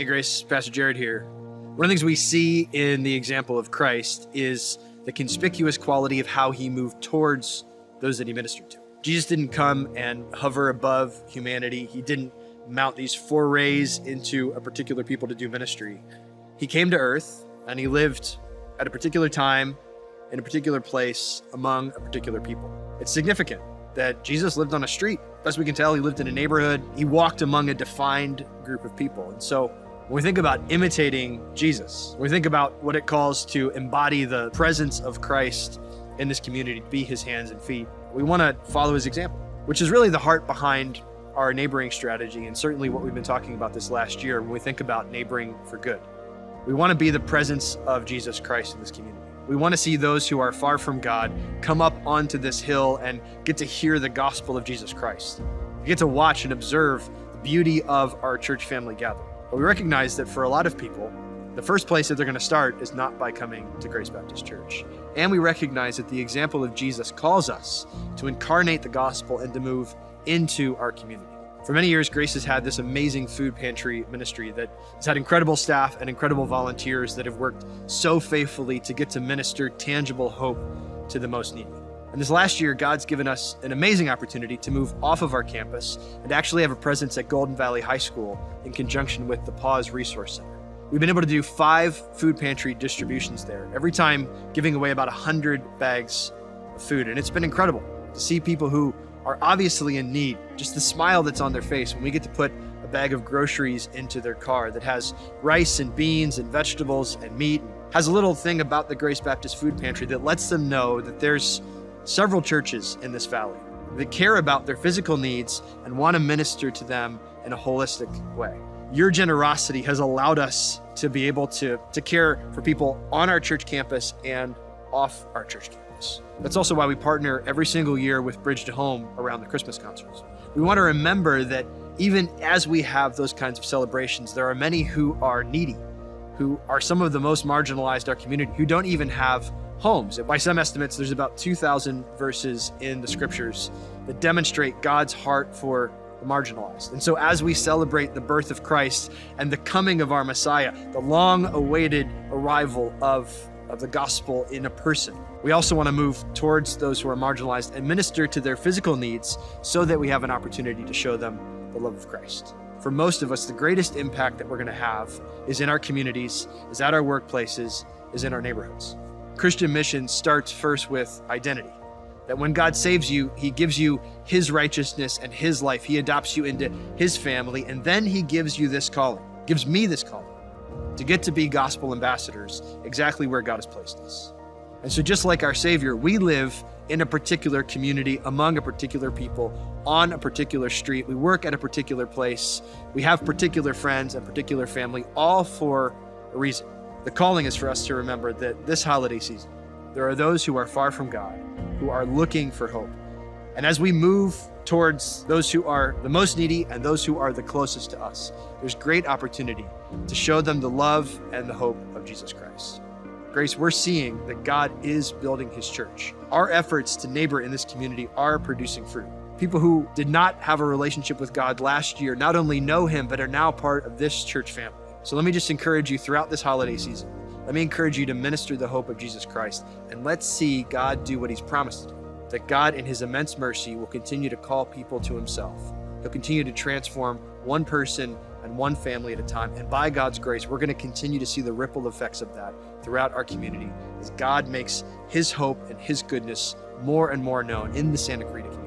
Hey Grace, Pastor Jared here. One of the things we see in the example of Christ is the conspicuous quality of how he moved towards those that he ministered to. Jesus didn't come and hover above humanity. He didn't mount these forays into a particular people to do ministry. He came to earth and he lived at a particular time in a particular place among a particular people. It's significant that Jesus lived on a street. Best we can tell, he lived in a neighborhood. He walked among a defined group of people. And so when we think about imitating Jesus, when we think about what it calls to embody the presence of Christ in this community, to be his hands and feet, we want to follow his example, which is really the heart behind our neighboring strategy, and certainly what we've been talking about this last year when we think about neighboring for good. We want to be the presence of Jesus Christ in this community. We want to see those who are far from God come up onto this hill and get to hear the gospel of Jesus Christ. We get to watch and observe the beauty of our church family gathering. But we recognize that for a lot of people, the first place that they're going to start is not by coming to Grace Baptist Church. And we recognize that the example of Jesus calls us to incarnate the gospel and to move into our community. For many years, Grace has had this amazing food pantry ministry that has had incredible staff and incredible volunteers that have worked so faithfully to get to minister tangible hope to the most needy. And this last year, God's given us an amazing opportunity to move off of our campus and actually have a presence at Golden Valley High School in conjunction with the Pause Resource Center. We've been able to do 5 food pantry distributions there, every time giving away about 100 bags of food. And it's been incredible to see people who are obviously in need, just the smile that's on their face when we get to put a bag of groceries into their car that has rice and beans and vegetables and meat, and has a little thing about the Grace Baptist Food Pantry that lets them know that there's several churches in this valley that care about their physical needs and want to minister to them in a holistic way. Your generosity has allowed us to be able to care for people on our church campus and off our church campus. That's also why we partner every single year with Bridge to Home around the Christmas concerts. We want to remember that even as we have those kinds of celebrations, there are many who are needy, who are some of the most marginalized in our community, who don't even have homes. By some estimates, there's about 2,000 verses in the scriptures that demonstrate God's heart for the marginalized. And so as we celebrate the birth of Christ and the coming of our Messiah, the long-awaited arrival of the gospel in a person, we also want to move towards those who are marginalized and minister to their physical needs so that we have an opportunity to show them the love of Christ. For most of us, the greatest impact that we're going to have is in our communities, is at our workplaces, is in our neighborhoods. Christian mission starts first with identity. That when God saves you, he gives you his righteousness and his life. He adopts you into his family, and then he gives you this calling, gives me this calling to get to be gospel ambassadors exactly where God has placed us. And so just like our Savior, we live in a particular community, among a particular people, on a particular street. We work at a particular place. We have particular friends and particular family, all for a reason. The calling is for us to remember that this holiday season, there are those who are far from God, who are looking for hope. And as we move towards those who are the most needy and those who are the closest to us, there's great opportunity to show them the love and the hope of Jesus Christ. Grace, we're seeing that God is building his church. Our efforts to neighbor in this community are producing fruit. People who did not have a relationship with God last year not only know him, but are now part of this church family. So let me just encourage you throughout this holiday season. Let me encourage you to minister the hope of Jesus Christ, and let's see God do what he's promised to do. That God in his immense mercy will continue to call people to himself. He'll continue to transform one person and one family at a time. And by God's grace, we're going to continue to see the ripple effects of that throughout our community as God makes his hope and his goodness more and more known in the Santa Clarita community.